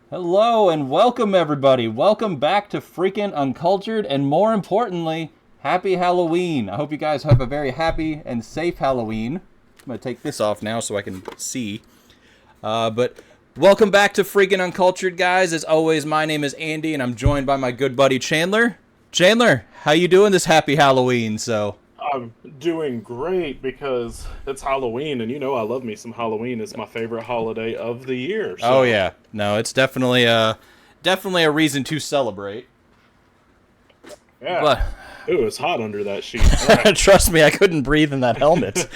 Hello and welcome everybody. Welcome back to Freaking Uncultured and more importantly, happy Halloween. I hope you guys have a very happy and safe Halloween. I'm going to take this off now so I can see. But welcome back to Freaking Uncultured, guys. As always, my name is Andy and I'm joined by my good buddy Chandler. Chandler, how you doing this happy Halloween? I'm doing great because it's Halloween, and you know I love me some Halloween. It's my favorite holiday of the year. Oh So, yeah. No, it's definitely a reason to celebrate. yeah. But Ooh, it's hot under that sheet. All right. trust me, I couldn't breathe in that helmet.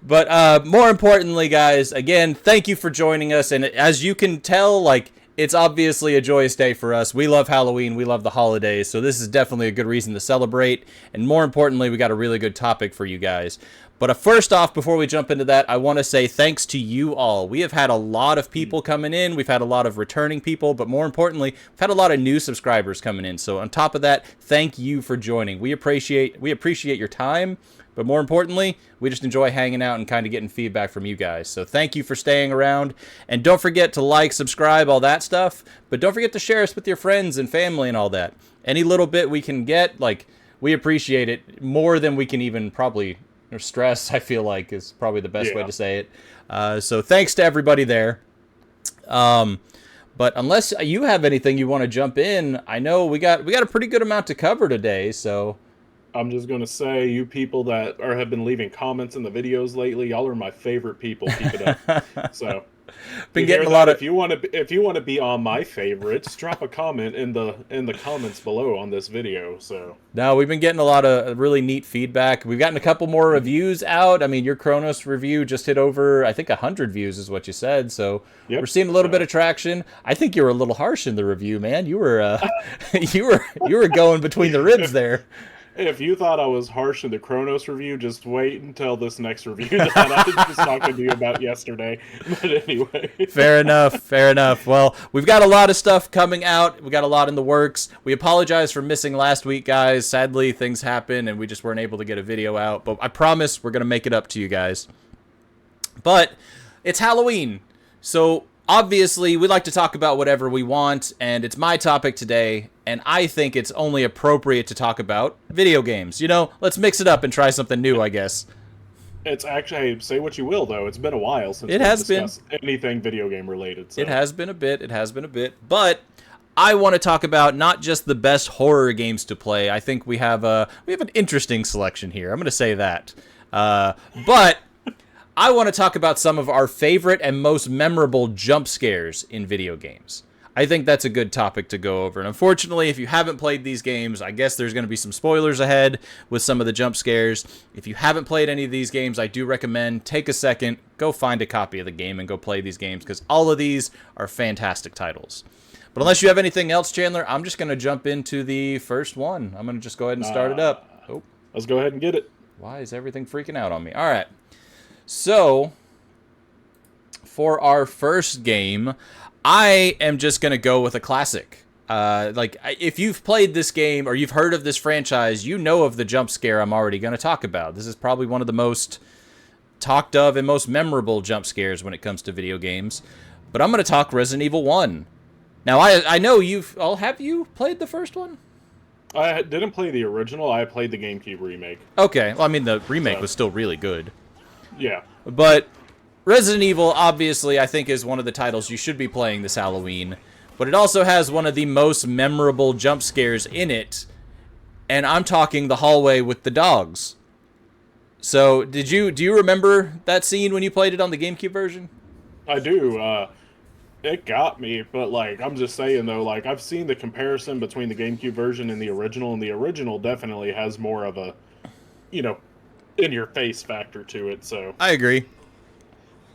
But more importantly, guys, again, thank you for joining us. And as you can tell, it's obviously a joyous day for us. We love Halloween. We love the holidays. So this is definitely a good reason to celebrate. And more importantly, we got a really good topic for you guys. But first off, before we jump into that, I want to say thanks to you all. We have had a lot of people coming in. We've had a lot of returning people. But more importantly, we've had a lot of new subscribers coming in. So on top of that, thank you for joining. We appreciate your time. But more importantly, we just enjoy hanging out and kind of getting feedback from you guys. So thank you for staying around. And don't forget to like, subscribe, all that stuff. But don't forget to share us with your friends and family and all that. Any little bit we can get, we appreciate it more than we can even probably stress, I feel like, is probably the best way Yeah. to say it. So thanks to everybody there. But unless you have anything you want to jump in, I know we got a pretty good amount to cover today, so... I'm just gonna say, you people that have been leaving comments in the videos lately, y'all are my favorite people. Keep it up. So, Been you hear getting a that? lot of... If you want to be on my favorites, drop a comment in the comments below on this video. So. No, we've been getting a lot of really neat feedback. We've gotten a couple more reviews out. I mean, your Kronos review just hit over, I think, 100 views is what you said. So we're Yep. seeing a little bit of traction. I think you were a little harsh in the review, man. You were, you were going between the ribs there. If you thought I was harsh in the Kronos review, just wait until this next review that I was just talking to you about yesterday. But anyway. Fair enough. Fair enough. Well, we've got a lot of stuff coming out. We got a lot in the works. We apologize for missing last week, guys. Sadly, things happened and we just weren't able to get a video out. But I promise we're going to make it up to you guys. But it's Halloween. So obviously, we like to talk about whatever we want. And it's my topic today. And I think it's only appropriate to talk about video games. You know, let's mix it up and try something new, I guess. It's actually, say what you will, though. It's been a while since It we've has been. discussed anything video game related. So. It has been a bit. It has been a bit. But I want to talk about not just the best horror games to play. I think we have an interesting selection here. I'm going to say that. But I want to talk about some of our favorite and most memorable jump scares in video games. I think that's a good topic to go over. And unfortunately, if you haven't played these games, I guess there's going to be some spoilers ahead with some of the jump scares. If you haven't played any of these games, I do recommend take a second, go find a copy of the game and go play these games because all of these are fantastic titles. But unless you have anything else, Chandler, I'm just going to jump into the first one. I'm going to just go ahead and start it up. Oh, Let's go ahead and get it. why is everything freaking out on me? All right. So, for our first game, I am just going to go with a classic. If you've played this game or you've heard of this franchise, you know of the jump scare I'm already going to talk about. This is probably one of the most talked of and most memorable jump scares when it comes to video games. But I'm going to talk Resident Evil 1. Now, I know have you played the first one? I didn't play the original. I played the GameCube remake. Okay, well, I mean, the remake So. was still really good. Yeah. But Resident Evil, obviously, I think is one of the titles you should be playing this Halloween. But it also has one of the most memorable jump scares in it. And I'm talking the hallway with the dogs. So, do you remember that scene when you played it on the GameCube version? I do. It got me, but I'm just saying though, I've seen the comparison between the GameCube version and the original definitely has more of a, you know, in your face factor to it. So I agree.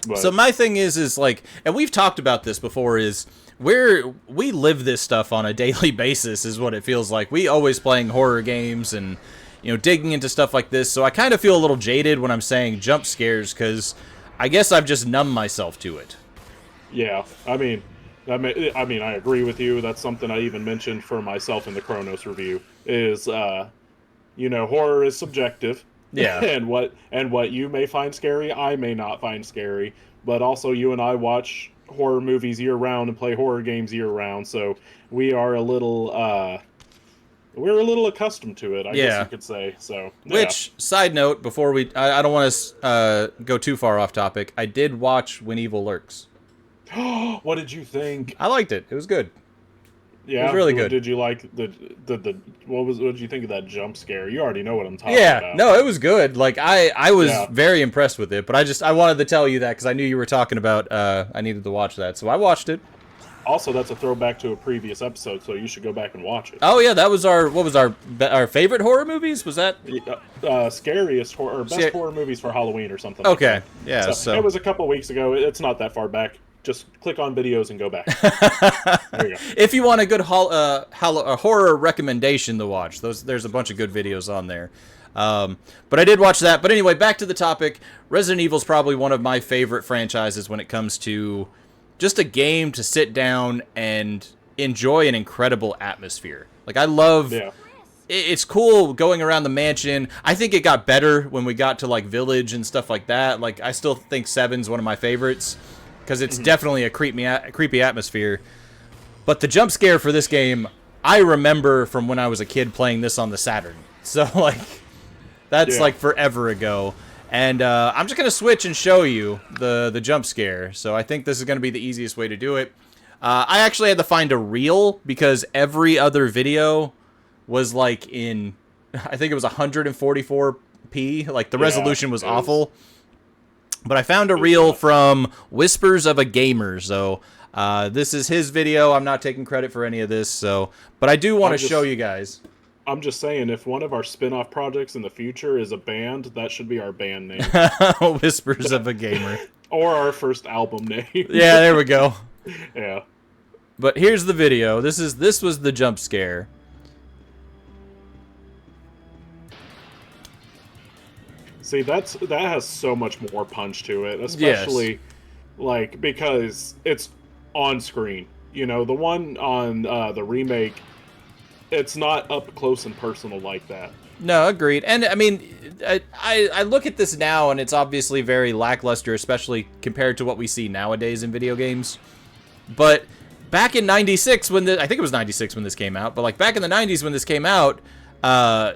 but, So my thing is and we've talked about this before, is we live this stuff on a daily basis is what it feels like. We always playing horror games and, digging into stuff like this. So I kind of feel a little jaded when I'm saying jump scares because I guess I've just numbed myself to it. yeah, I agree with you. That's something I even mentioned for myself in the Kronos review. Is horror is subjective. Yeah. and what you may find scary, I may not find scary. But also, you and I watch horror movies year round and play horror games year round, so we are a little we're a little accustomed to it, I guess you Yeah. could say. So yeah. Which, side note, before I don't want to go too far off topic, I did watch When Evil Lurks. What did you think? I liked it. It was good. It was Yeah, really good. did you like the what did you think of that jump scare? You already know what I'm talking Yeah, about. no, it was good. Like I was Yeah. very impressed with it, but I wanted to tell you that because I knew you were talking about I needed to watch that, so I watched it. Also, that's a throwback to a previous episode, so you should go back and watch it. Oh yeah, that was our favorite horror movies? Was that? Scariest horror, or best horror movies for Halloween or something. Okay, like that. yeah. So it was a couple weeks ago. It's not that far back. Just click on videos and go back. There you go. if you want a good a horror recommendation to watch, there's a bunch of good videos on there. But I did watch that. But anyway, back to the topic. Resident Evil is probably one of my favorite franchises when it comes to just a game to sit down and enjoy an incredible atmosphere. Like I love. Yeah. It's cool going around the mansion. I think it got better when we got to like Village and stuff like that. Like I still think 7's one of my favorites because it's definitely a creepy atmosphere. But the jump scare for this game, I remember from when I was a kid playing this on the Saturn. So like that's like forever ago. And I'm just gonna switch and show you the jump scare. So I think this is gonna be the easiest way to do it. I actually had to find a reel because every other video was like in, I think it was 144p. Like the resolution was awful. But I found a reel from Whispers of a Gamer. So this is his video. I'm not taking credit for any of this. So, but I do want to show you guys. I'm just saying, if one of our spin-off projects in the future is a band, that should be our band name. Whispers of a Gamer. Or our first album name. Yeah, there we go. Yeah. But here's the video. This was the jump scare. See, that has so much more punch to it, especially like because it's on screen. You know, the one on the remake, it's not up close and personal like that. No, agreed. And I mean, I look at this now, and it's obviously very lackluster, especially compared to what we see nowadays in video games. But back in '96, I think it was '96 when this came out, but like back in the '90s when this came out,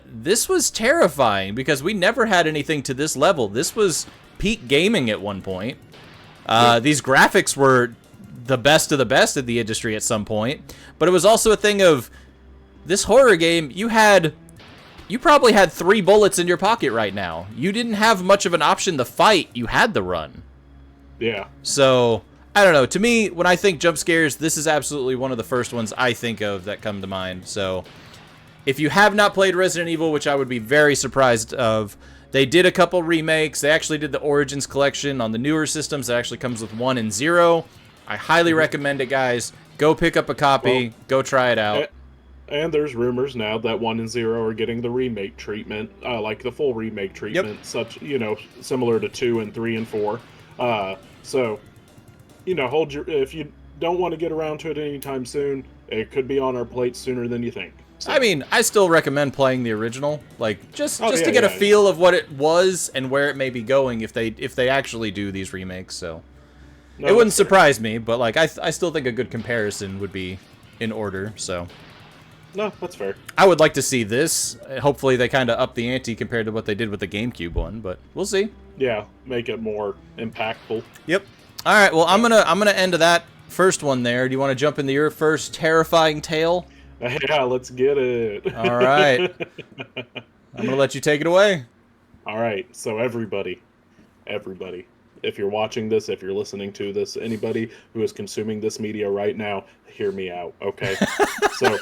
this was terrifying because we never had anything to this level. This was peak gaming at one point. These graphics were the best of the best of the industry at some point, but it was also a thing of this horror game. You probably had 3 bullets in your pocket right now. You didn't have much of an option to fight. You had to run. Yeah. So I don't know. To me, when I think jump scares, this is absolutely one of the first ones I think of that come to mind. So if you have not played Resident Evil, which I would be very surprised of, they did a couple remakes. They actually did the Origins collection on the newer systems that actually comes with 1 and 0. I highly recommend it, guys. Go pick up a copy. Go try it out. And there's rumors now that 1 and 0 are getting the remake treatment, like the full remake treatment, such, similar to 2 and 3 and 4. So, if you don't want to get around to it anytime soon, it could be on our plate sooner than you think. So. I mean, I still recommend playing the original, like just to get a yeah. feel of what it was and where it may be going if they actually do these remakes. So it wouldn't surprise me, but like I still think a good comparison would be in order. So no, that's fair. I would like to see this. Hopefully they kind of up the ante compared to what they did with the GameCube one, but we'll see. Yeah, make it more impactful. Yep. All right. Well, I'm gonna end that first one there. Do you want to jump into your first terrifying tale? Yeah, let's get it. All right. I'm going to let you take it away. All right. So everybody, if you're watching this, if you're listening to this, anybody who is consuming this media right now, hear me out, okay? So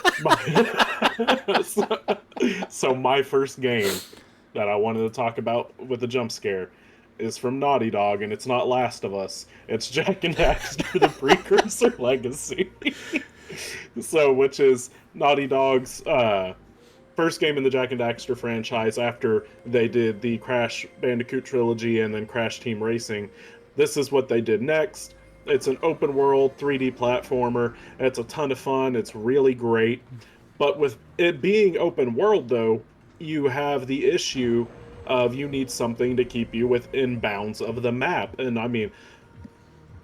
my first game that I wanted to talk about with the jump scare is from Naughty Dog, and it's not Last of Us. It's Jak and Daxter, the Precursor Legacy. So, which is Naughty Dog's first game in the Jak and Daxter franchise after they did the Crash Bandicoot trilogy and then Crash Team Racing. This is what they did next. It's an open world 3D platformer. It's a ton of fun. It's really great. But with it being open world, though, you have the issue of you need something to keep you within bounds of the map. And I mean,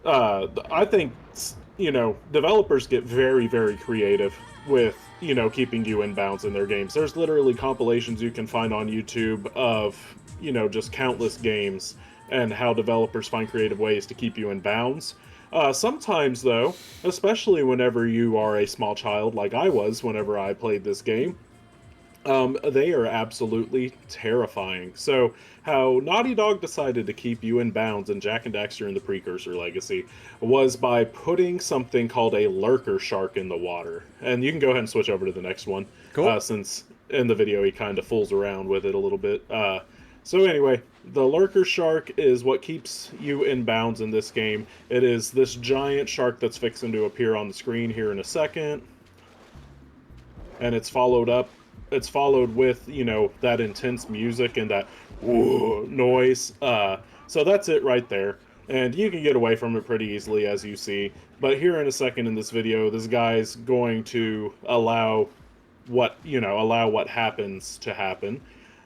I think developers get very, very creative with keeping you in bounds in their games. There's literally compilations you can find on YouTube of just countless games and how developers find creative ways to keep you in bounds. Sometimes, though, especially whenever you are a small child like I was whenever I played this game, they are absolutely terrifying. So, how Naughty Dog decided to keep you in bounds in Jak and Daxter and the Precursor Legacy was by putting something called a lurker shark in the water. And you can go ahead and switch over to the next one, Cool. since in the video he kind of fools around with it a little bit. So anyway, the lurker shark is what keeps you in bounds in this game. It is this giant shark that's fixing to appear on the screen here in a second, and it's followed with that intense music and that noise. So that's it right there, and you can get away from it pretty easily, as you see. But here in a second in this video, this guy's going to allow what happens to happen.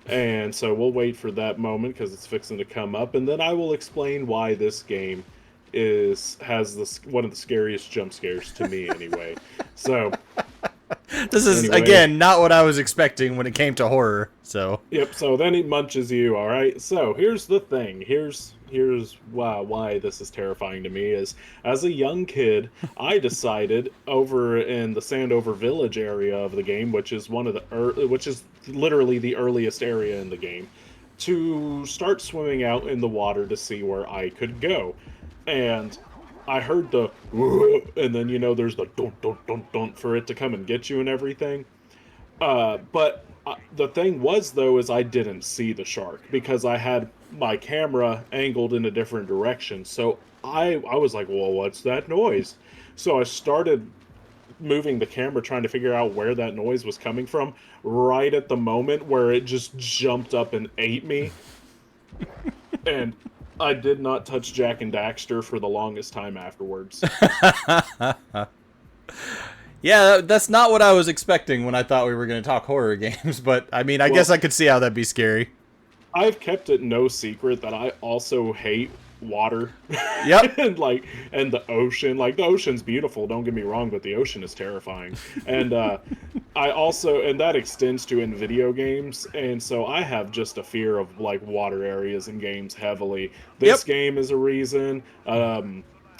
And so we'll wait for that moment because it's fixing to come up, and then I will explain why this game has one of the scariest jump scares to me anyway. So This is, anyway, again, not what I was expecting when it came to horror, so... Yep, so then he munches you, alright? So, here's the thing. Here's why this is terrifying to me is, as a young kid, I decided over in the Sandover Village area of the game, which is which is literally the earliest area in the game, to start swimming out in the water to see where I could go. And I heard the and then there's the don't don't for it to come and get you and everything. But the thing was though is I didn't see the shark because I had my camera angled in a different direction. So I was like, well, what's that noise? So I started moving the camera trying to figure out where that noise was coming from. Right at the moment where it just jumped up and ate me, and I did not touch Jak and Daxter for the longest time afterwards. Yeah, that's not what I was expecting when I thought we were going to talk horror games, but, I mean, I guess I could see how that'd be scary. I've kept it no secret that I also hate water. Yep. and the ocean. Like, the ocean's beautiful, don't get me wrong, but the ocean is terrifying. And and that extends to in video games, and so I have just a fear of water areas in games heavily. This game is a reason.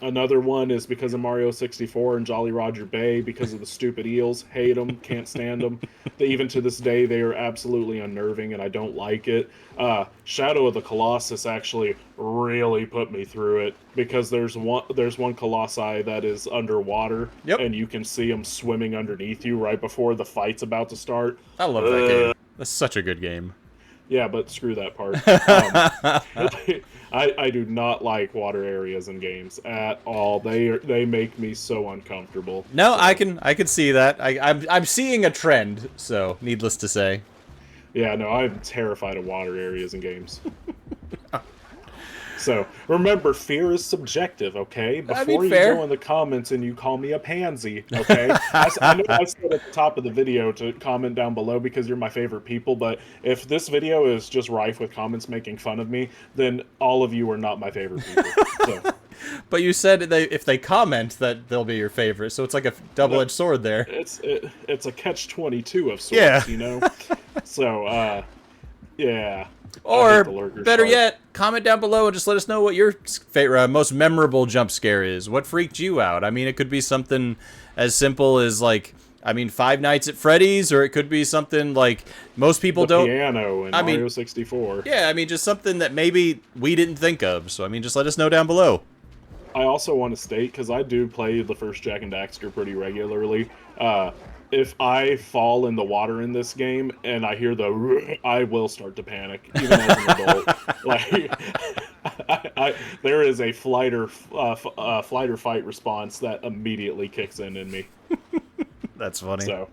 Another one is because of Mario 64 and Jolly Roger Bay, because of the stupid eels. Hate them, can't stand them. Even to this day, they are absolutely unnerving, and I don't like it. Shadow of the Colossus actually really put me through it, because there's one Colossi that is underwater, and you can see them swimming underneath you right before the fight's about to start. I love that game. That's such a good game. Yeah, but screw that part. I do not like water areas in games at all. They make me so uncomfortable. No, so. I can see that. I'm seeing a trend. So needless to say. Yeah, no, I'm terrified of water areas in games. So, remember, fear is subjective, okay? Before you go in the comments and you call me a pansy, okay? I know I said at the top of the video to comment down below because you're my favorite people, but if this video is just rife with comments making fun of me, then all of you are not my favorite people. So. But you said if they comment that they'll be your favorite, so it's like a double-edged sword there. It's a catch-22 of sorts, So, yeah. Or, better yet, comment down below and just let us know what your most memorable jump scare is. What freaked you out? I mean, it could be something as simple as, Five Nights at Freddy's, or it could be something like most people don't... piano in Mario 64. Yeah, just something that maybe we didn't think of. So, just let us know down below. I also want to state, because I do play the first Jak and Daxter pretty regularly, if I fall in the water in this game and I hear I will start to panic, even as an adult. There is a flight or fight response that immediately kicks in me. That's funny. So,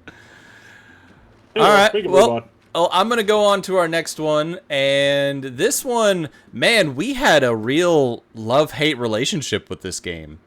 anyway, all right. Well, I'm going to go on to our next one. And this one, man, we had a real love-hate relationship with this game.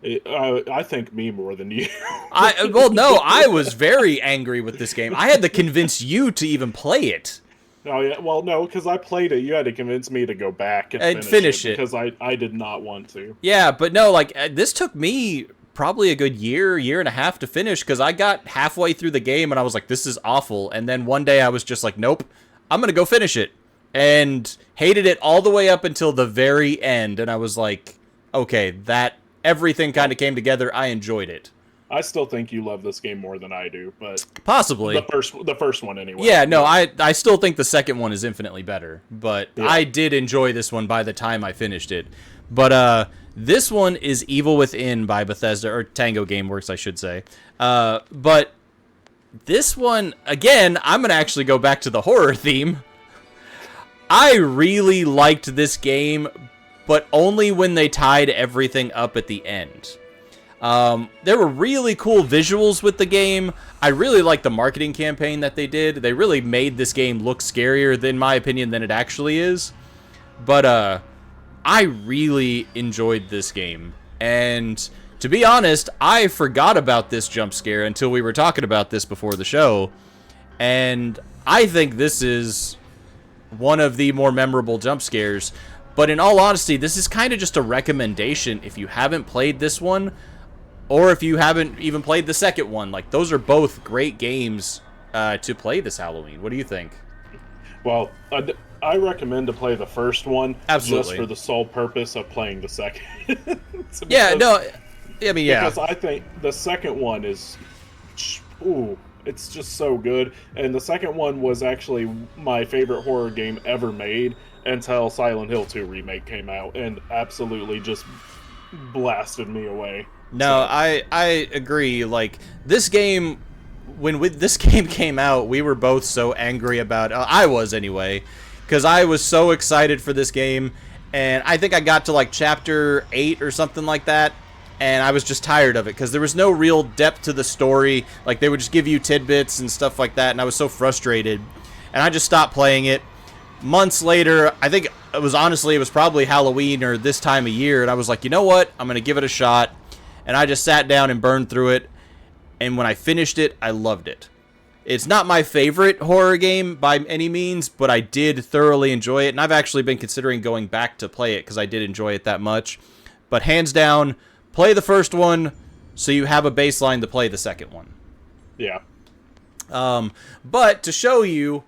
I think me more than you. No, I was very angry with this game. I had to convince you to even play it. Oh yeah, well no, because I played it. You had to convince me to go back and and finish finish it it. because I did not want to. Yeah, but no, like this took me probably a good year and a half to finish because I got halfway through the game and I was like, this is awful. And then one day I was just like, nope, I'm going to go finish it. And hated it all the way up until the very end. And I was like, okay, that everything kind of came together. I enjoyed it. I still think you love this game more than I do, but Possibly. the first one anyway. Yeah, no, I still think the second one is infinitely better, but Yeah. I did enjoy this one by the time I finished it. But this one is Evil Within by Bethesda, or Tango Gameworks, I should say. But this one, again, I'm going to actually go back to the horror theme. I really liked this game, but only when they tied everything up at the end. There were really cool visuals with the game. I really liked the marketing campaign that they did. They really made this game look scarier, in my opinion, than it actually is. But I really enjoyed this game. And to be honest, I forgot about this jump scare until we were talking about this before the show. And I think this is one of the more memorable jump scares. But in all honesty, this is kind of just a recommendation if you haven't played this one, or if you haven't even played the second one. Like, those are both great games to play this Halloween. What do you think? Well, I recommend to play the first one Absolutely. just for the sole purpose of playing the second. Yeah, no, I mean, yeah. Because I think the second one is, ooh, it's just so good. And the second one was actually my favorite horror game ever made until Silent Hill 2 remake came out and absolutely just blasted me away. No, So, I agree. Like, this game, when this game came out, we were both so angry about I was anyway, because I was so excited for this game, and I think I got to like chapter 8 or something like that, and I was just tired of it because there was no real depth to the story. Like, they would just give you tidbits and stuff like that, and I was so frustrated, and I just stopped playing it. Months later, I think it was probably Halloween or this time of year, and I was like, you know what, I'm gonna give it a shot. And I just sat down and burned through it, and when I finished it, I loved it. It's not my favorite horror game by any means, but I did thoroughly enjoy it, and I've actually been considering going back to play it because I did enjoy it that much. But hands down, play the first one so you have a baseline to play the second one. yeah. But to show you,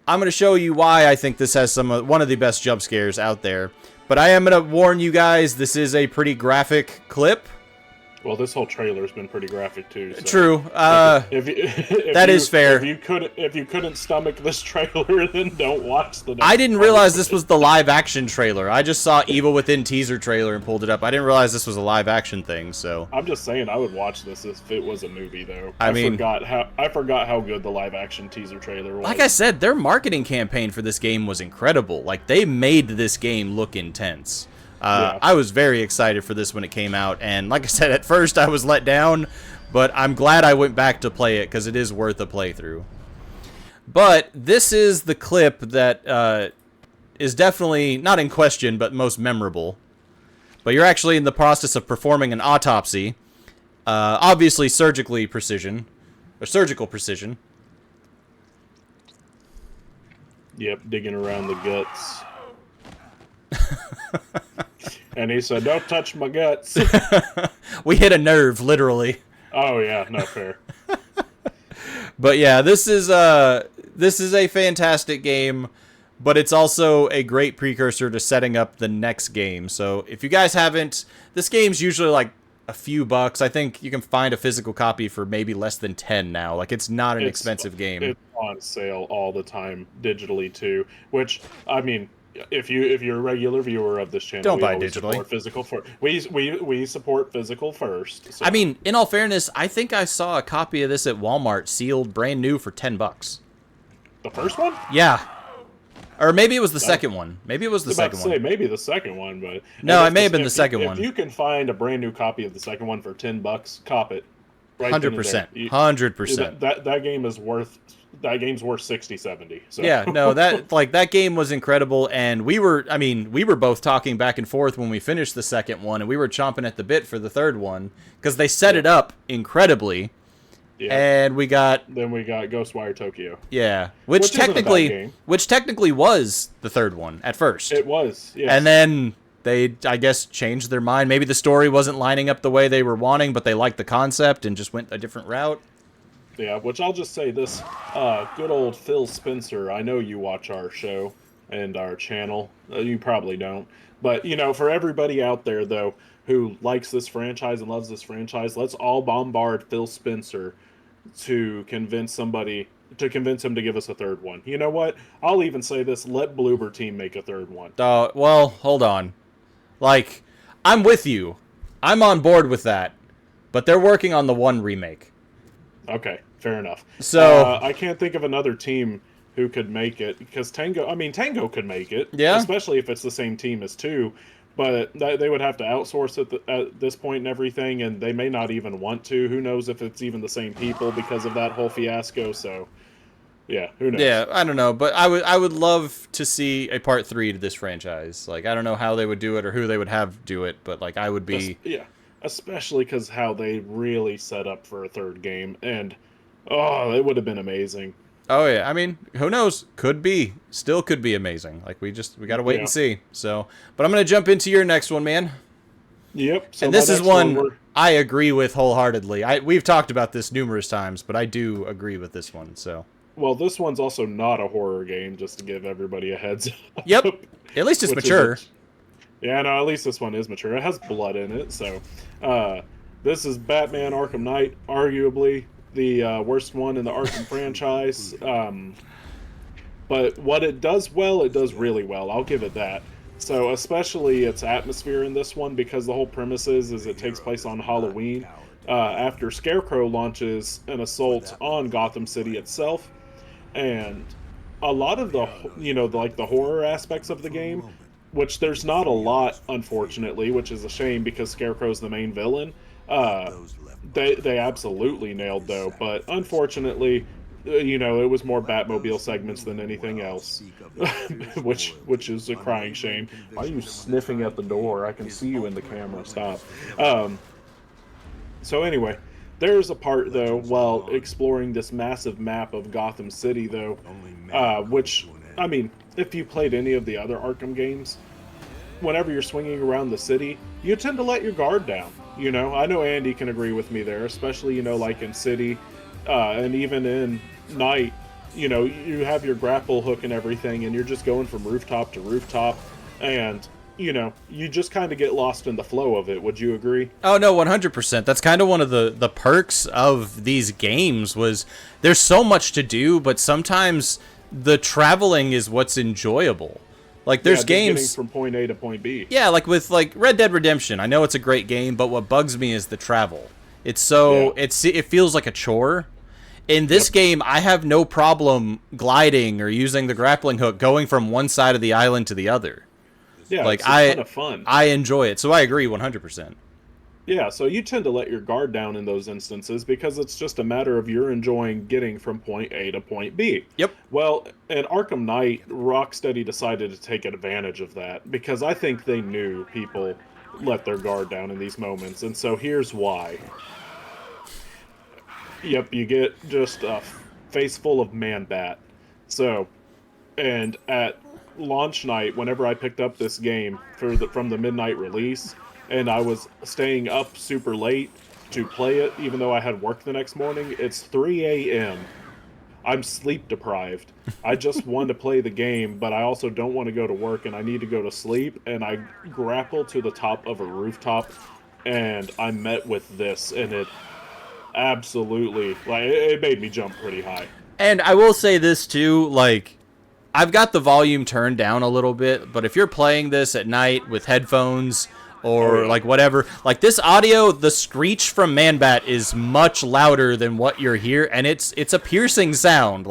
I'm going to show you why I think this has one of the best jump scares out there. But I am going to warn you guys, this is a pretty graphic clip. Well, this whole trailer's been pretty graphic too. So True. That is fair. If you couldn't stomach this trailer, then don't watch the. I didn't realize this was the live action trailer. I just saw Evil Within teaser trailer and pulled it up. I didn't realize this was a live action thing. So I'm just saying, I would watch this if it was a movie, though. I mean, I forgot how good the live action teaser trailer was. like I said, their marketing campaign for this game was incredible. Like, they made this game look intense. Yeah. I was very excited for this when it came out, and like I said, at first I was let down, but I'm glad I went back to play it because it is worth a playthrough. But this is the clip that is definitely not in question, but most memorable. But you're actually in the process of performing an autopsy, obviously surgical precision. Yep, digging around the guts. And he said, "Don't touch my guts." We hit a nerve, literally. Oh yeah, no fair. But yeah, this is a fantastic game, but it's also a great precursor to setting up the next game. So if you guys haven't, this game's usually like a few bucks. I think you can find a physical copy for maybe less than 10 now. Like, it's not an expensive game. It's on sale all the time digitally too. Which, I mean, if you're a regular viewer of this channel, Don't we buy always digitally. support physical we support physical first. So. I mean, in all fairness, I think I saw a copy of this at Walmart sealed brand new for $10. The first one? Yeah. Or maybe it was the second one. Maybe it was the second one. Maybe the second one, but No, it may have been the second one. If you can find a brand new copy of the second one for $10, cop it. Right 100%. 100%. That game is worth. That game's worth 60, 70. So. Yeah, no, that game was incredible, and we were both talking back and forth when we finished the second one, and we were chomping at the bit for the third one because they set it up incredibly, Yep. and we got Then we got Ghostwire Tokyo, yeah, which which isn't a bad technically game. which technically was the third one at first. It was, And yes. then they, I guess, changed their mind. Maybe the story wasn't lining up the way they were wanting, but they liked the concept and just went a different route. Yeah, which I'll just say this, good old Phil Spencer, I know you watch our show and our channel. You probably don't. But, for everybody out there, though, who likes this franchise and loves this franchise, let's all bombard Phil Spencer to convince him to give us a third one. You know what? I'll even say this, let Bloober Team make a third one. Well, hold on. Like, I'm with you. I'm on board with that. But they're working on the one remake. Okay, fair enough. So I can't think of another team who could make it because Tango could make it, yeah, especially if it's the same team as 2. But they would have to outsource it at this point and everything, and they may not even want to. Who knows if it's even the same people because of that whole fiasco? So, yeah, who knows? yeah, I don't know, but I would love to see a part 3 to this franchise. Like, I don't know how they would do it or who they would have do it, but like I would be Yeah, especially because how they really set up for a third game, and oh, it would have been amazing. Oh yeah, I mean, who knows? Still could be amazing. Like we got to wait and see. So, but I'm gonna jump into your next one, man. Yep. So And this is one I agree with wholeheartedly. We've talked about this numerous times, but I do agree with this one. So, well, this one's also not a horror game, just to give everybody a heads up. yep. At least it's mature. Yeah, no, at least this one is mature. It has blood in it. So, this is Batman Arkham Knight, arguably the worst one in the Arkham franchise. But what it does well, it does really well. I'll give it that. So especially its atmosphere in this one, because the whole premise is it takes place on Halloween, after Scarecrow launches an assault on Gotham City itself, and a lot of the horror aspects of the game, which there's not a lot, unfortunately, which is a shame because Scarecrow's the main villain. They absolutely nailed though, but unfortunately, it was more Batmobile segments than anything else, which is a crying shame. Why are you sniffing at the door? I can see you in the camera. Stop. So anyway, there's a part though while exploring this massive map of Gotham City though, which I mean, if you played any of the other Arkham games, whenever you're swinging around the city, you tend to let your guard down. I know Andy can agree with me there, especially, like in City, and even in Night, you have your grapple hook and everything, and you're just going from rooftop to rooftop, and, you just kind of get lost in the flow of it. Would you agree? Oh, no, 100%. That's kind of one of the perks of these games was there's so much to do, but sometimes the traveling is what's enjoyable. Like there's games getting from point A to point B. Yeah, like with Red Dead Redemption. I know it's a great game, but what bugs me is the travel. It feels like a chore. In this game, I have no problem gliding or using the grappling hook going from one side of the island to the other. Yeah, like it's a ton of fun. I enjoy it. So I agree 100%. Yeah, so you tend to let your guard down in those instances because it's just a matter of you're enjoying getting from point A to point B. Yep. Well, in Arkham Knight, Rocksteady decided to take advantage of that because I think they knew people let their guard down in these moments, and so here's why. Yep, you get just a face full of Man-Bat. So, and at launch night, whenever I picked up this game from the midnight release, and I was staying up super late to play it, even though I had work the next morning. It's 3 a.m. I'm sleep deprived. I just want to play the game, but I also don't want to go to work, and I need to go to sleep. And I grapple to the top of a rooftop, and I met with this, and it absolutely, it made me jump pretty high. And I will say this too, I've got the volume turned down a little bit, but if you're playing this at night with headphones or whatever, this audio, the screech from Man-Bat is much louder than what you're here, and it's a piercing sound.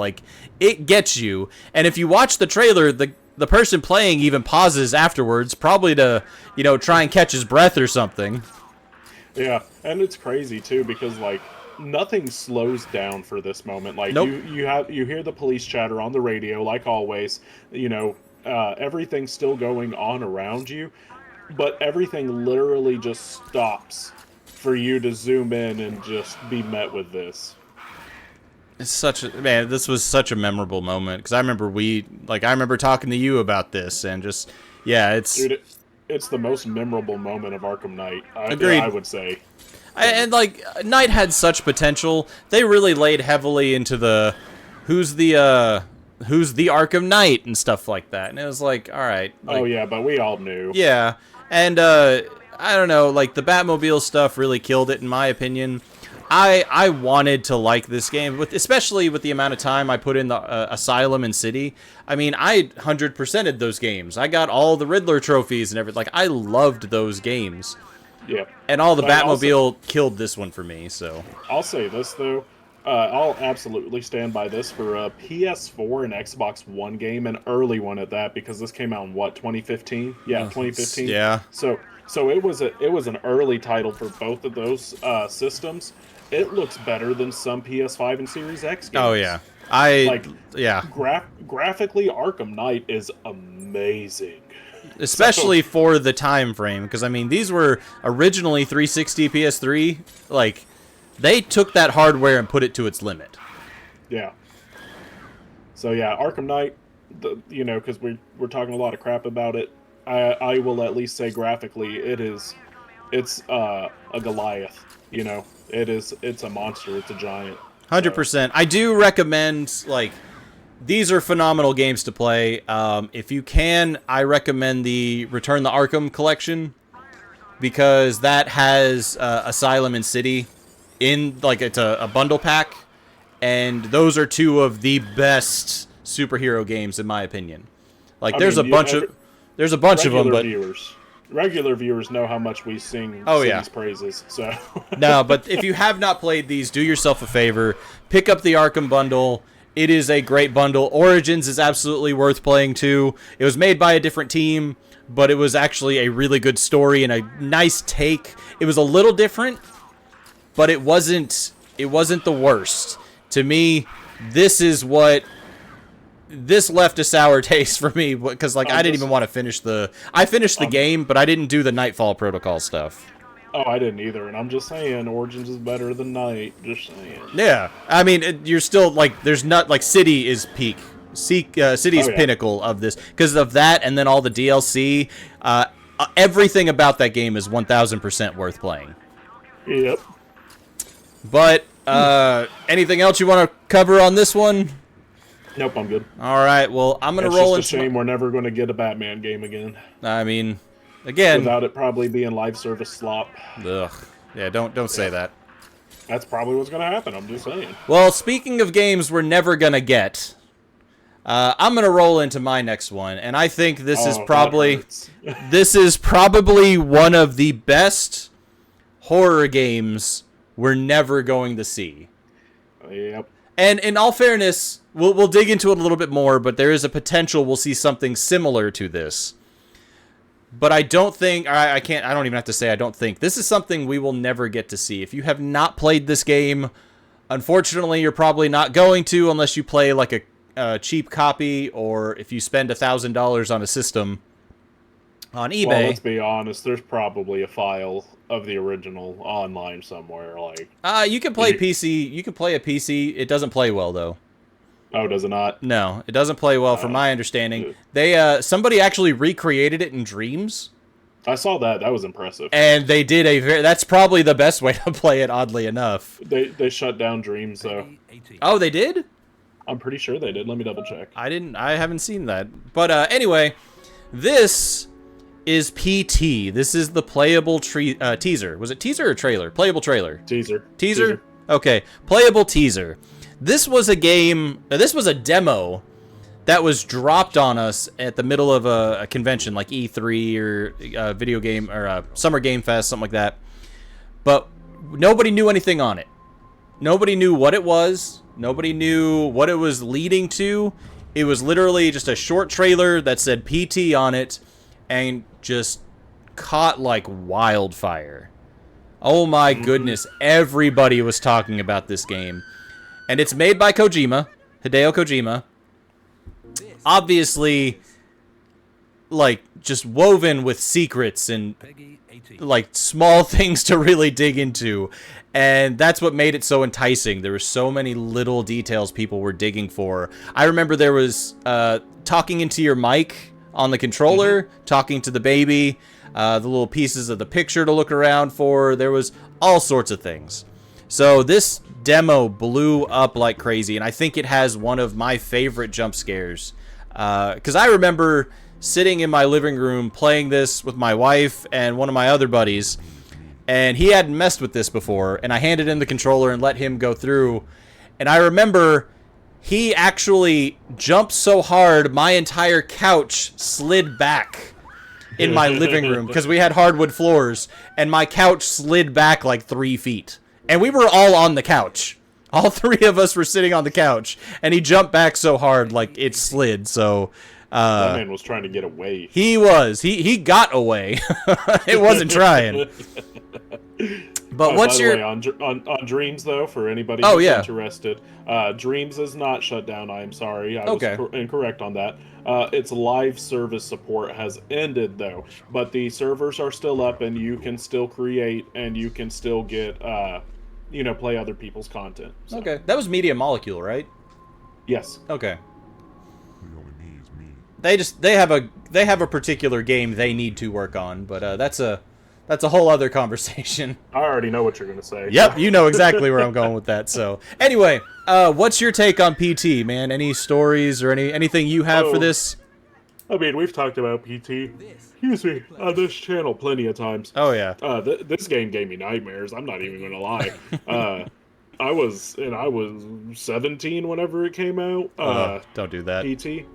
It gets you. And if you watch the trailer, the person playing even pauses afterwards, probably to, try and catch his breath or something. Yeah, and it's crazy too because nothing slows down for this moment. Nope. You hear the police chatter on the radio like always. Everything's still going on around you. But everything literally just stops for you to zoom in and just be met with this. This was such a memorable moment because I remember talking to you about this and just, yeah, it's Dude, it's the most memorable moment of Arkham Knight. agreed. I would say. And like Knight had such potential. They really laid heavily into the who's the Arkham Knight and stuff like that. And it was like, all right. Like, oh yeah, but we all knew. yeah. And I don't know, like the Batmobile stuff really killed it in my opinion. I wanted to like this game, especially with the amount of time I put in the Asylum and City. I mean, I 100%ed those games. I got all the Riddler trophies and everything. Like, I loved those games. Yeah. And all the Batmobile killed this one for me, so. I'll say this, though. I'll absolutely stand by this for a PS4 and Xbox One game, an early one at that, because this came out in, what, 2015? Yeah, 2015. Yeah. So it was an early title for both of those systems. It looks better than some PS5 and Series X games. Oh, yeah. Graphically, Arkham Knight is amazing. Especially for the time frame, because, I mean, these were originally 360 PS3. Like, they took that hardware and put it to its limit. Yeah. So, yeah, Arkham Knight, because we're talking a lot of crap about it, I will at least say graphically, it's a Goliath, It's a monster. It's a giant. 100%. So. I do recommend, like, these are phenomenal games to play. If you can, I recommend the Return the Arkham collection, because that has Asylum and City in, like, it's a bundle pack, and those are two of the best superhero games in my opinion. Like, there's a bunch of them, but regular viewers know how much we sing City's praises. So no, but if you have not played these, do yourself a favor, pick up the Arkham bundle. It is a great bundle. Origins is absolutely worth playing too. It was made by a different team, but it was actually a really good story and a nice take. It was a little different, but it wasn't the worst. To me, this left a sour taste for me, because like I didn't even want to finish I finished the game, but I didn't do the Nightfall Protocol stuff. Oh, I didn't either, and I'm just saying, Origins is better than Night. Just saying. Yeah, I mean, you're still like, there's not like City is peak. City's pinnacle of this because of that, and then all the DLC. Everything about that game is 1,000% worth playing. Yep. But anything else you want to cover on this one? Nope, I'm good. All right, well, I'm gonna roll into. It's just a shame we're never going to get a Batman game again. I mean, again, without it probably being live service slop. Ugh. Yeah, don't say that. That's probably what's going to happen. I'm just saying. Well, speaking of games we're never gonna get, I'm gonna roll into my next one, and I think this is probably one of the best horror games we're never going to see. Yep. And in all fairness, we'll dig into it a little bit more, but there is a potential we'll see something similar to this. But I don't think, I don't even have to say I don't think. This is something we will never get to see. If you have not played this game, unfortunately, you're probably not going to unless you play like a cheap copy, or if you spend $1,000 on a system on eBay. Well, let's be honest, there's probably a file of the original online somewhere. Like, you can play PC. You can play a PC. It doesn't play well though. Oh, does it not? No, it doesn't play well, from my understanding. They somebody actually recreated it in Dreams. I saw that. That was impressive. And they did that's probably the best way to play it, oddly enough. They shut down Dreams though. Oh, they did? I'm pretty sure they did. Let me double check. I haven't seen that. But anyway, this is PT. This is the playable teaser. Was it teaser or trailer? Playable trailer. Teaser? Okay, playable teaser. This was a game, this was a demo that was dropped on us at the middle of a convention like E3 or a video game or Summer Game Fest, something like that. But nobody knew anything on it. Nobody knew what it was. Nobody knew what it was leading to. It was literally just a short trailer that said PT on it and just caught like wildfire. Oh my goodness, everybody was talking about this game. And it's made by Hideo Kojima. Obviously, like just woven with secrets and like small things to really dig into, and that's what made it so enticing. There were so many little details people were digging for. I remember there was talking into your mic on the controller, talking to the baby, the little pieces of the picture to look around for. There was all sorts of things. So this demo blew up like crazy, and I think it has one of my favorite jump scares, because I remember sitting in my living room playing this with my wife and one of my other buddies, and he hadn't messed with this before, and I handed him the controller and let him go through, and I remember he actually jumped so hard my entire couch slid back in my living room, because we had hardwood floors, and my couch slid back like 3 feet, and we were all on the couch. All 3 of us were sitting on the couch, and he jumped back so hard like it slid. So that man was trying to get away. He was. He got away. It wasn't trying. But what's by the your way, on Dreams though? For anybody who's interested, Dreams is not shut down. I am sorry, I was incorrect on that. Its live service support has ended though, but the servers are still up, and you can still create, and you can still get play other people's content. So. Okay, that was Media Molecule, right? Yes. Okay. They have a particular game they need to work on, but that's a whole other conversation. I already know what you're gonna say. Yep, you know exactly where I'm going with that. So anyway, what's your take on PT, man? Any stories or anything you have for this? I mean, we've talked about PT, excuse me, on this channel plenty of times. Oh yeah. This game gave me nightmares. I'm not even gonna lie. I was 17 whenever it came out. Don't do that. PT.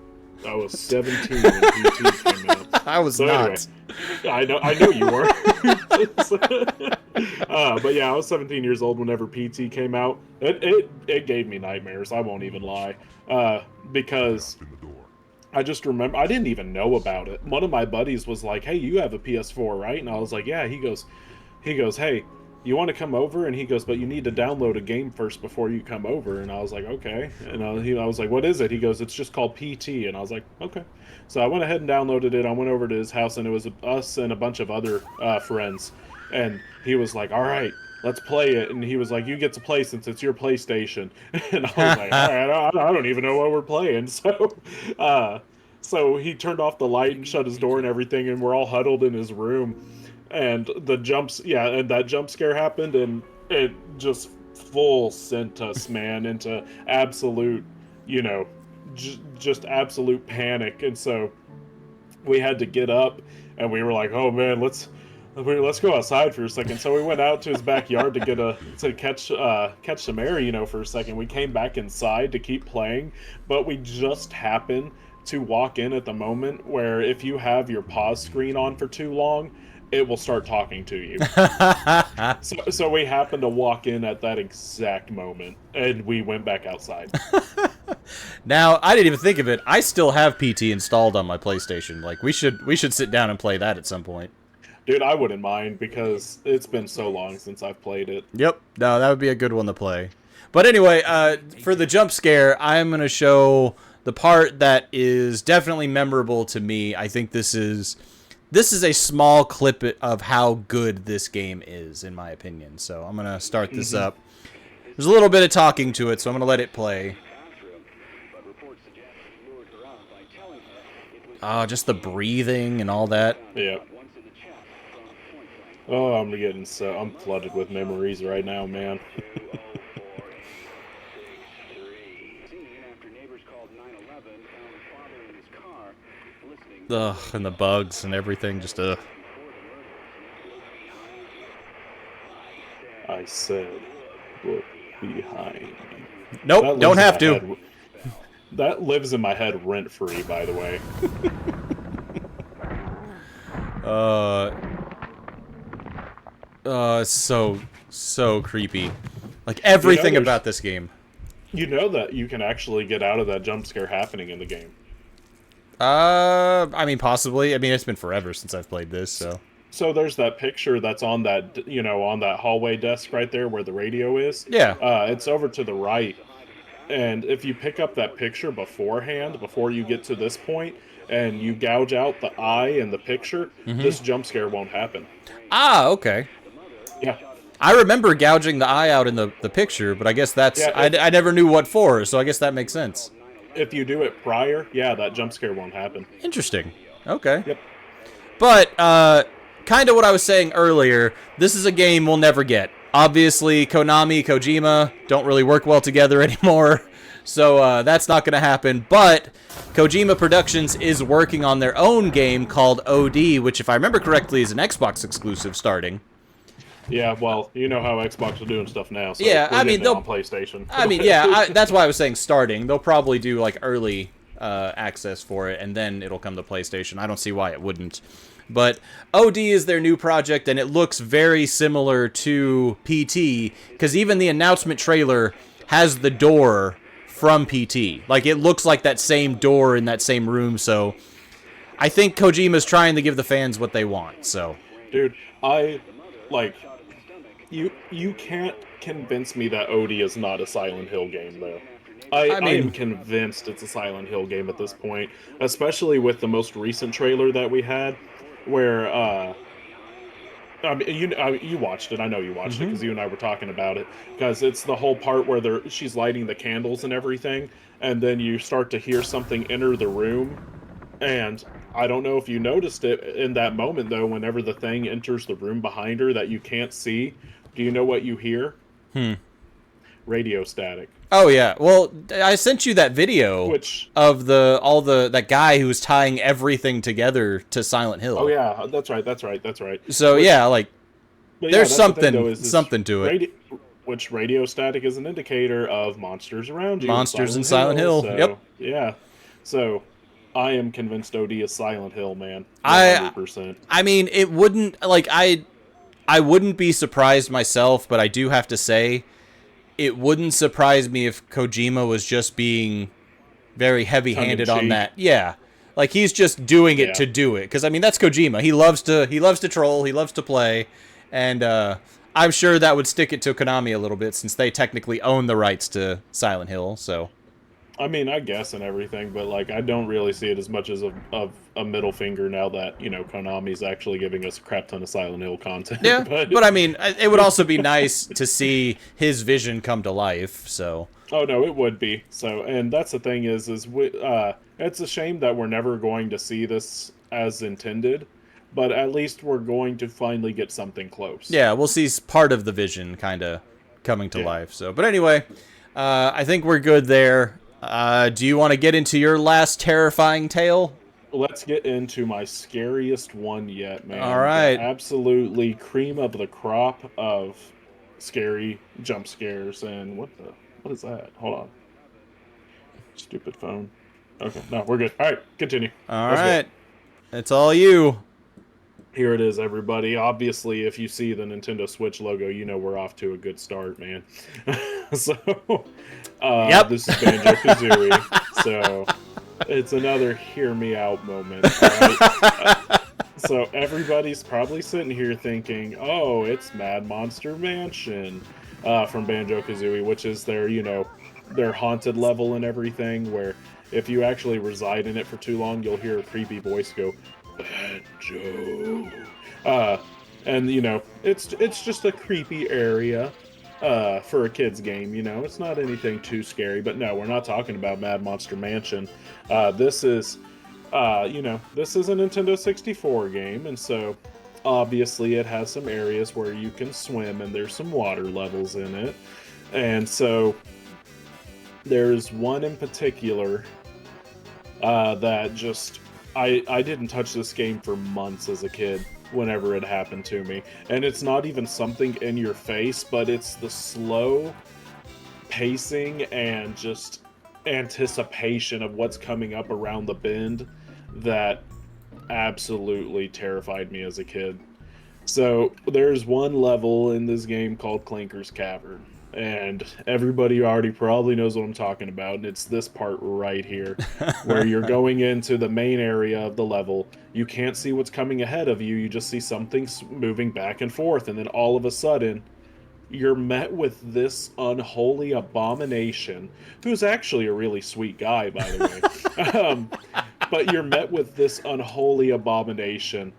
I was 17 when PT came out. I was not. Anyway, I know you were. But yeah, I was 17 years old whenever PT came out. It gave me nightmares. I won't even lie. Because I just remember, I didn't even know about it. One of my buddies was like, "Hey, you have a PS4, right?" And I was like, "Yeah." He goes, "Hey, you want to come over?" And he goes, "But you need to download a game first before you come over." And I was like, "Okay." And I was like, "What is it?" He goes, "It's just called PT." And I was like, "Okay." So I went ahead and downloaded it. I went over to his house, and it was us and a bunch of other friends. And he was like, "All right, let's play it." And he was like, "You get to play since it's your PlayStation." And I was like, "All right, I don't even know what we're playing." So he turned off the light and shut his door and everything, and we're all huddled in his room. And that jump scare happened, and it just full sent us, man, into absolute, just absolute panic. And so we had to get up, and we were like, "Oh man, let's go outside for a second." So we went out to his backyard to catch some air, for a second. We came back inside to keep playing, but we just happened to walk in at the moment where if you have your pause screen on for too long, it will start talking to you. So we happened to walk in at that exact moment, and we went back outside. Now, I didn't even think of it. I still have PT installed on my PlayStation. Like, we should sit down and play that at some point. Dude, I wouldn't mind, because it's been so long since I've played it. Yep. No, that would be a good one to play. But anyway, for the jump scare, I'm going to show the part that is definitely memorable to me. I think this is a small clip of how good this game is, in my opinion. So I'm going to start this up. There's a little bit of talking to it, so I'm going to let it play. Oh, just the breathing and all that. Yeah. Oh, I'm flooded with memories right now, man. Ugh, and the bugs and everything, just I said, look behind. Nope, don't have to. That lives in my head rent-free, by the way. So creepy. Like, everything about this game. You know that you can actually get out of that jump scare happening in the game. I mean, possibly. I mean, it's been forever since I've played this, so. So there's that picture that's on that, on that hallway desk right there where the radio is. Yeah. It's over to the right. And if you pick up that picture beforehand, before you get to this point, and you gouge out the eye in the picture, this jump scare won't happen. Ah, okay. Yeah. I remember gouging the eye out in the picture, but I guess that's... Yeah, I never knew what for, so I guess that makes sense. if you do it prior, yeah, that jump scare won't happen. Interesting. Okay. Yep. But, kind of what I was saying earlier, this is a game we'll never get. Obviously, Konami, Kojima don't really work well together anymore, so that's not going to happen. But Kojima Productions is working on their own game called OD, which, if I remember correctly, is an Xbox exclusive starting. Yeah, well, you know how Xbox is doing stuff now. So Yeah, I mean, they'll on PlayStation. I mean, yeah, that's why I was saying starting. They'll probably do like early access for it, and then it'll come to PlayStation. I don't see why it wouldn't. But OD is their new project, and it looks very similar to PT, because even the announcement trailer has the door from PT. Like, it looks like that same door in that same room, so I think Kojima's trying to give the fans what they want, so. Dude, you can't convince me that OD is not a Silent Hill game, though. I am convinced it's a Silent Hill game at this point, especially with the most recent trailer that we had, where I mean, you watched it. I know you watched it because you and I were talking about it. Because it's the whole part where she's lighting the candles and everything, and then you start to hear something enter the room. And I don't know if you noticed it in that moment, though, whenever the thing enters the room behind her that you can't see. Do you know what you hear? Radio static. Oh yeah, well, I sent you that video of that guy who was tying everything together to Silent Hill. Oh yeah, that's right. So yeah, like there's something to it. Which radio static is an indicator of monsters around you. Monsters in Silent Hill. So, yep. Yeah. So I am convinced OD is Silent Hill, man. 100%. I mean, it wouldn't like I wouldn't be surprised myself, but I do have to say, it wouldn't surprise me if Kojima was just being very heavy-handed on that. Yeah. Like, he's just doing it to do it. Because, I mean, that's Kojima. He loves to troll. He loves to play. And I'm sure that would stick it to Konami a little bit, since they technically own the rights to Silent Hill, so... I mean, I guess and everything, but like I don't really see it as much as a middle finger now that, you know, Konami's actually giving us a crap ton of Silent Hill content. Yeah, but I mean, it would also be nice to see his vision come to life, so... Oh, no, it would be. So, and that's the thing is it's a shame that we're never going to see this as intended, but at least we're going to finally get something close. Yeah, we'll see part of the vision kind of coming to life, so... But anyway, I think we're good there. Do you want to get into your last terrifying tale? Let's get into my scariest one yet, man. All right. The absolutely cream of the crop of scary jump scares. And what is that? Hold on. Stupid phone. Okay, no, we're good. All right, continue. All right. It's all you. Here it is, everybody. Obviously, if you see the Nintendo Switch logo, you know we're off to a good start, man. So, this is Banjo-Kazooie. So, it's another hear me out moment, right? So, everybody's probably sitting here thinking, oh, it's Mad Monster Mansion from Banjo-Kazooie, which is their, you know, their haunted level and everything, where if you actually reside in it for too long, you'll hear a creepy voice go, Banjo. And you know, it's just a creepy area for a kid's game, you know. It's not anything too scary, but no, we're not talking about Mad Monster Mansion. This is you know, this is a Nintendo 64 game, and so obviously it has some areas where you can swim and there's some water levels in it. And so there's one in particular that just I didn't touch this game for months as a kid whenever it happened to me. And it's not even something in your face, but it's the slow pacing and just anticipation of what's coming up around the bend that absolutely terrified me as a kid. So there's one level in this game called Clinker's Cavern. And everybody already probably knows what I'm talking about, and it's this part right here, where you're going into the main area of the level. You can't see what's coming ahead of you, you just see something moving back and forth, and then all of a sudden, you're met with this unholy abomination, who's actually a really sweet guy, by the way. but you're met with this unholy abomination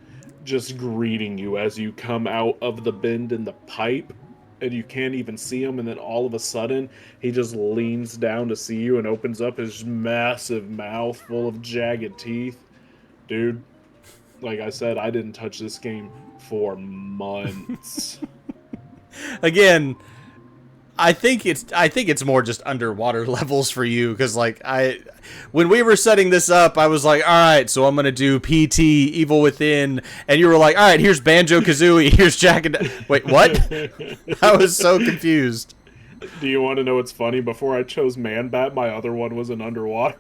just greeting you as you come out of the bend in the pipe, and you can't even see him, and then all of a sudden he just leans down to see you and opens up his massive mouth full of jagged teeth. Dude, like I said, I didn't touch this game for months. Again, I think it's more just underwater levels for you, because like when we were setting this up, I was like, all right, so I'm gonna do PT Evil Within, and you were like, all right, here's Banjo-Kazooie, here's Jack and wait, what? I was so confused. Do you want to know what's funny? Before I chose Man Bat, my other one was an underwater.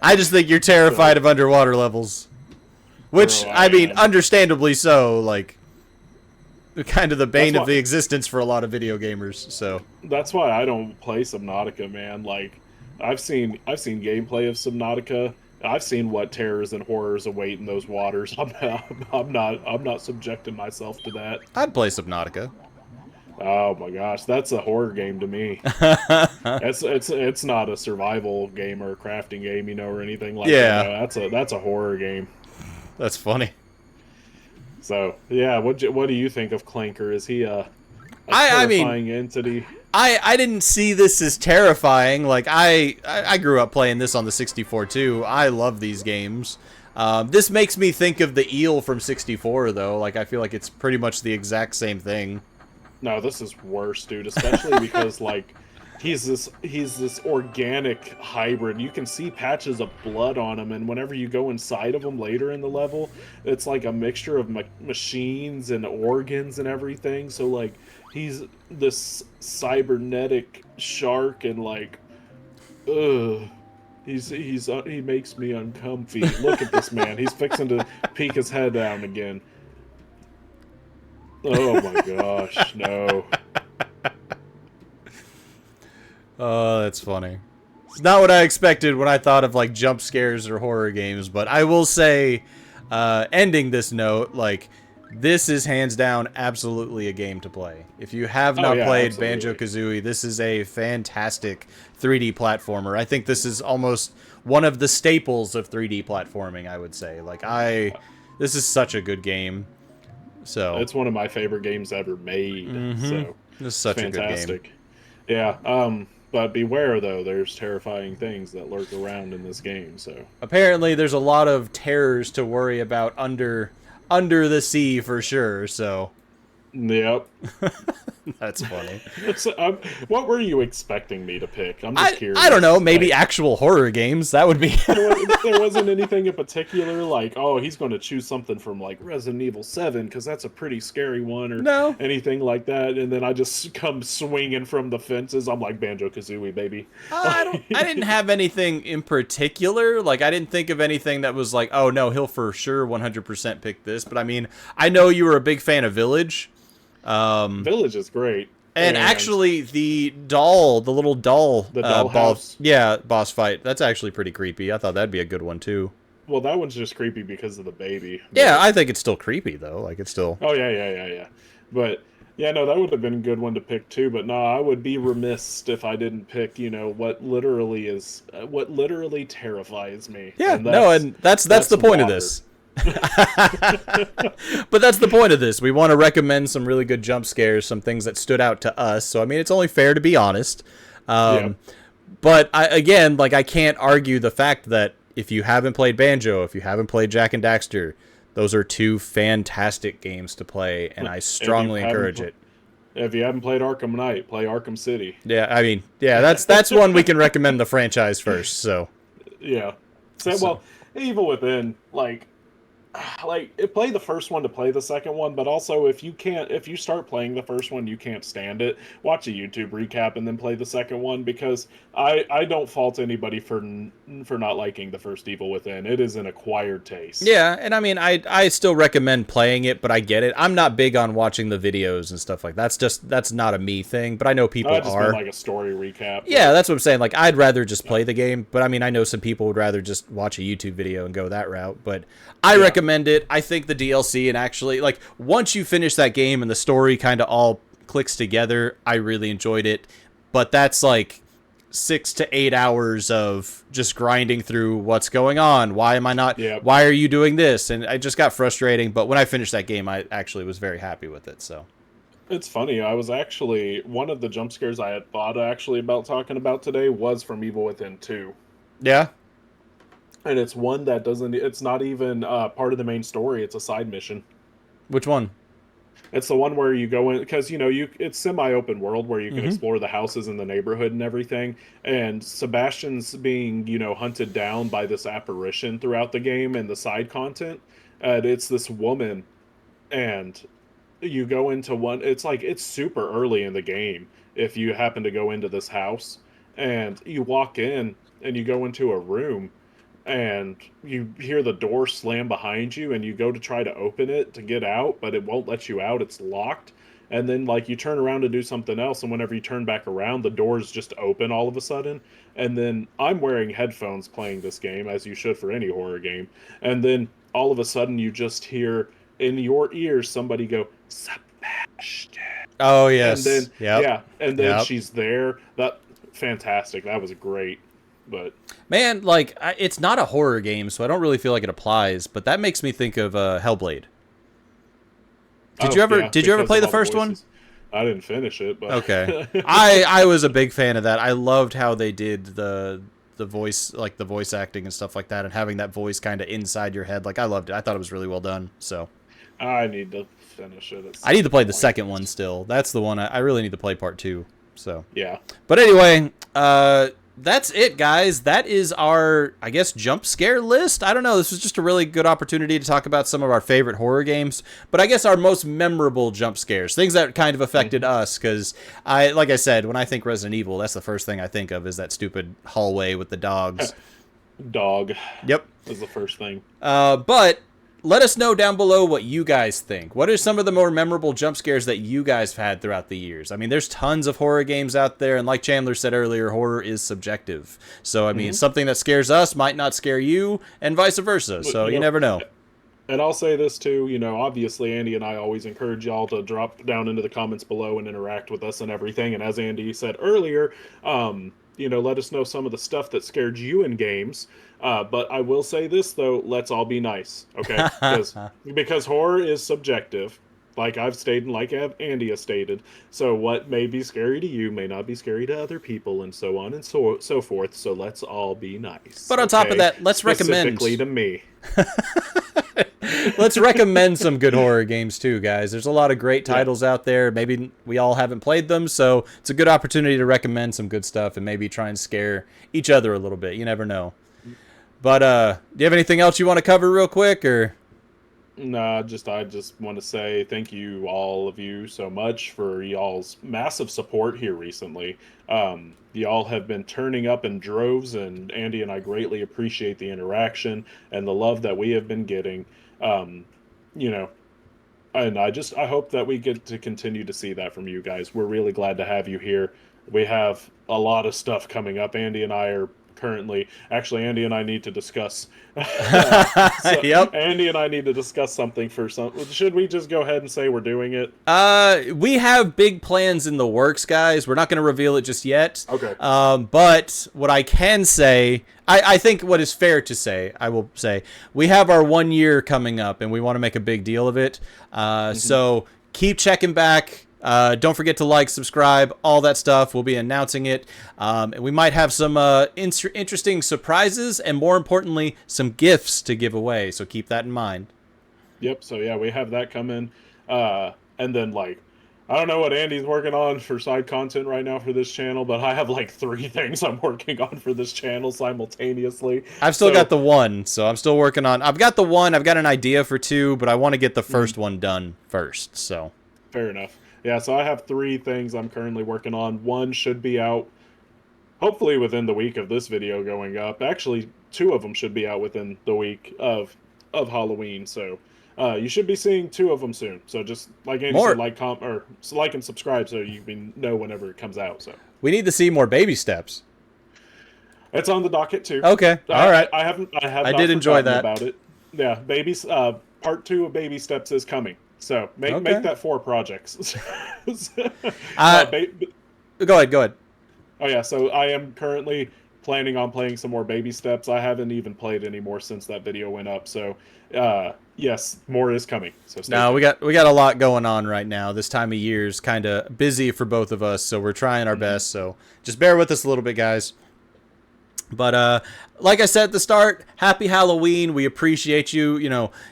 I just think you're terrified of underwater levels, which Bro, I mean, understandably so. Like, kind of the bane of the why- existence for a lot of video gamers. So That's why I don't play Subnautica, man. Like, I've seen gameplay of Subnautica. I've seen what terrors and horrors await in those waters. I'm not subjecting myself to that. I'd play Subnautica. Oh my gosh, that's a horror game to me. It's not a survival game or a crafting game, you know, or anything like that. That's a horror game. That's funny. So yeah, what do you think of Clanker? Is he a I mean, terrifying entity? I didn't see this as terrifying. Like, I grew up playing this on the 64 too. I love these games. This makes me think of the eel from 64 though. Like, I feel like it's pretty much the exact same thing. No, this is worse, dude. Especially because like he's this organic hybrid. You can see patches of blood on him, and whenever you go inside of him later in the level, it's like a mixture of machines and organs and everything. So like he's this cybernetic shark, and like, ugh. He makes me uncomfy. Look at this man. He's fixing to peek his head down again. Oh my gosh, no. Oh, that's funny. It's not what I expected when I thought of like jump scares or horror games, but I will say, ending this note, like, this is hands down absolutely a game to play. If you have not played absolutely. Banjo-Kazooie, this is a fantastic 3D platformer. I think this is almost one of the staples of 3D platforming, I would say. Like, this is such a good game. So It's one of my favorite games ever made. So this is such a good game. Yeah, but beware though, there's terrifying things that lurk around in this game, so. Apparently, there's a lot of terrors to worry about under the sea for sure. So Yep. that's funny. What were you expecting me to pick? I'm just curious. I don't know. Maybe Like, actual horror games. That would be. there wasn't anything in particular, like, oh, he's going to choose something from, like, Resident Evil 7, because that's a pretty scary one, or No. anything like that, and then I just come swinging from the fences. I'm like, Banjo-Kazooie, baby. I didn't have anything in particular. Like, I didn't think of anything that was like, oh no, he'll for sure 100% pick this. But I mean, I know you were a big fan of Village. Village is great. And actually, the little doll, The dollhouse? boss fight, that's actually pretty creepy. I thought that'd be a good one too. Well, that one's just creepy because of the baby. Yeah, I think it's still creepy though. Like, it's still. Oh yeah. But yeah, no, that would have been a good one to pick too. But no, I would be remiss if I didn't pick, what literally terrifies me. Yeah, and that's the point of water. this. But that's the point of this. We want to recommend some really good jump scares, some things that stood out to us. So I mean, it's only fair to be honest. But I can't argue the fact that if you haven't played Banjo, if you haven't played Jak and Daxter, those are two fantastic games to play, and I strongly encourage it. If you haven't played Arkham Knight, play Arkham City. Yeah, I mean, that's one we can recommend the franchise first. So Yeah. Well, Evil Within, like play the first one to play the second one, but also if you start playing the first one, you can't stand it, watch a YouTube recap and then play the second one, because I don't fault anybody for not liking the first Evil Within. It is an acquired taste. yeah, and I mean, I still recommend playing it, but I get it. I'm not big on watching the videos and stuff like that. That's not a me thing, but I know people just are. meant like a story recap. Yeah, that's what I'm saying. Like, I'd rather just play the game, but I mean, I know some people would rather just watch a YouTube video and go that route, but I recommend it. I think the DLC, and actually, like, once you finish that game and the story kind of all clicks together, I really enjoyed it. But that's like 6 to 8 hours of just grinding through what's going on. Why am I not? Yep. Why are you doing this? And it just got frustrating. But when I finished that game, I actually was very happy with it. So It's funny. I was actually one of the jump scares I had thought actually about talking about today was from Evil Within 2. yeah. And it's one that doesn't. It's not even part of the main story. It's a side mission. Which one? It's the one where you go in because it's semi-open world where you can Mm-hmm. explore the houses in the neighborhood and everything. And Sebastian's being hunted down by this apparition throughout the game and the side content. And it's this woman, and you go into one. It's super early in the game if you happen to go into this house, and you walk in and you go into a room and you hear the door slam behind you and you go to try to open it to get out, but it won't let you out. It's locked. And then you turn around to do something else, and whenever you turn back around, the door's just open all of a sudden. And then I'm wearing headphones playing this game, as you should for any horror game. And then all of a sudden you just hear in your ears somebody go, Sebastian. Oh And yes. then Yep. yeah, and then Yep. she's there. That fantastic. That was great. But Man, like it's not a horror game, so I don't really feel like it applies. But that makes me think of Hellblade. Did you ever because play of the all first one? voices. I didn't finish it, but Okay. I was a big fan of that. I loved how they did the voice, like the voice acting and stuff like that, and having that voice kind of inside your head. Like I loved it. I thought it was really well done. So I need to finish it. At I need to play some the point. second one still. That's the one I really need to play part 2. So Yeah. but anyway, that's it, guys. That is our, I guess, jump scare list. I don't know. This was just a really good opportunity to talk about some of our favorite horror games, but I guess our most memorable jump scares, things that kind of affected us. Because like I said, when I think Resident Evil, that's the first thing I think of is that stupid hallway with the dogs. Dog Yep. is the first thing. But let us know down below what you guys think. What are some of the more memorable jump scares that you guys have had throughout the years? I mean, there's tons of horror games out there, and like Chandler said earlier, horror is subjective. So, I mean, something that scares us might not scare you, and vice versa. So, you never know. And I'll say this too, obviously Andy and I always encourage y'all to drop down into the comments below and interact with us and everything. And as Andy said earlier, let us know some of the stuff that scared you in games. But I will say this though, let's all be nice, okay? Because horror is subjective, like I've stated and like Andy has stated. So what may be scary to you may not be scary to other people, and so on and so forth. So let's all be nice. But on top of that, let's recommend specifically to me. Let's recommend some good horror games too, guys. There's a lot of great titles out there. Maybe we all haven't played them, so it's a good opportunity to recommend some good stuff and maybe try and scare each other a little bit. You never know. But do you have anything else you want to cover real quick, or? No, I just want to say thank you, all of you, so much for y'all's massive support here recently. Y'all have been turning up in droves, and Andy and I greatly appreciate the interaction and the love that we have been getting. And I hope that we get to continue to see that from you guys. We're really glad to have you here. We have a lot of stuff coming up. Andy and I are Andy and I need to discuss. Yep. Andy and I need to discuss something for some. Should we just go ahead and say we're doing it? We have big plans in the works, guys. We're not going to reveal it just yet. Okay. But what I can say, I think what is fair to say, I will say, we have our 1 year coming up, and we want to make a big deal of it. So keep checking back. Don't forget to like, subscribe, all that stuff. We'll be announcing it. And we might have some interesting surprises and, more importantly, some gifts to give away. So keep that in mind. Yep. So, yeah, we have that coming. And then, I don't know what Andy's working on for side content right now for this channel, but I have 3 things I'm working on for this channel simultaneously. I've still got the one, so I'm still working on. I've got the one. I've got an idea for 2, but I want to get the first one done first. So fair enough. Yeah, so I have 3 things I'm currently working on. 1 should be out hopefully within the week of this video going up. Actually, 2 of them should be out within the week of Halloween. So you should be seeing 2 of them soon. So just like Andy said, like and subscribe so you can know whenever it comes out. So we need to see more baby steps. It's on the docket too. Okay, all right. I did enjoy that about it. Yeah, part 2 of Baby Steps is coming. So make that 4 projects. Go ahead. Oh yeah, so I am currently planning on playing some more Baby Steps. I haven't even played anymore since that video went up. So, yes, more is coming. So stay No, tuned. we got a lot going on right now. This time of year is kind of busy for both of us, so we're trying our Mhm. best. So just bear with us a little bit, guys. But like I said at the start, happy Halloween. We appreciate you,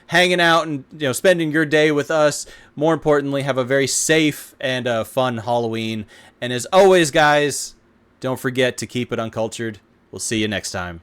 hanging out and spending your day with us. More importantly, have a very safe and fun Halloween. And as always, guys, don't forget to keep it uncultured. We'll see you next time.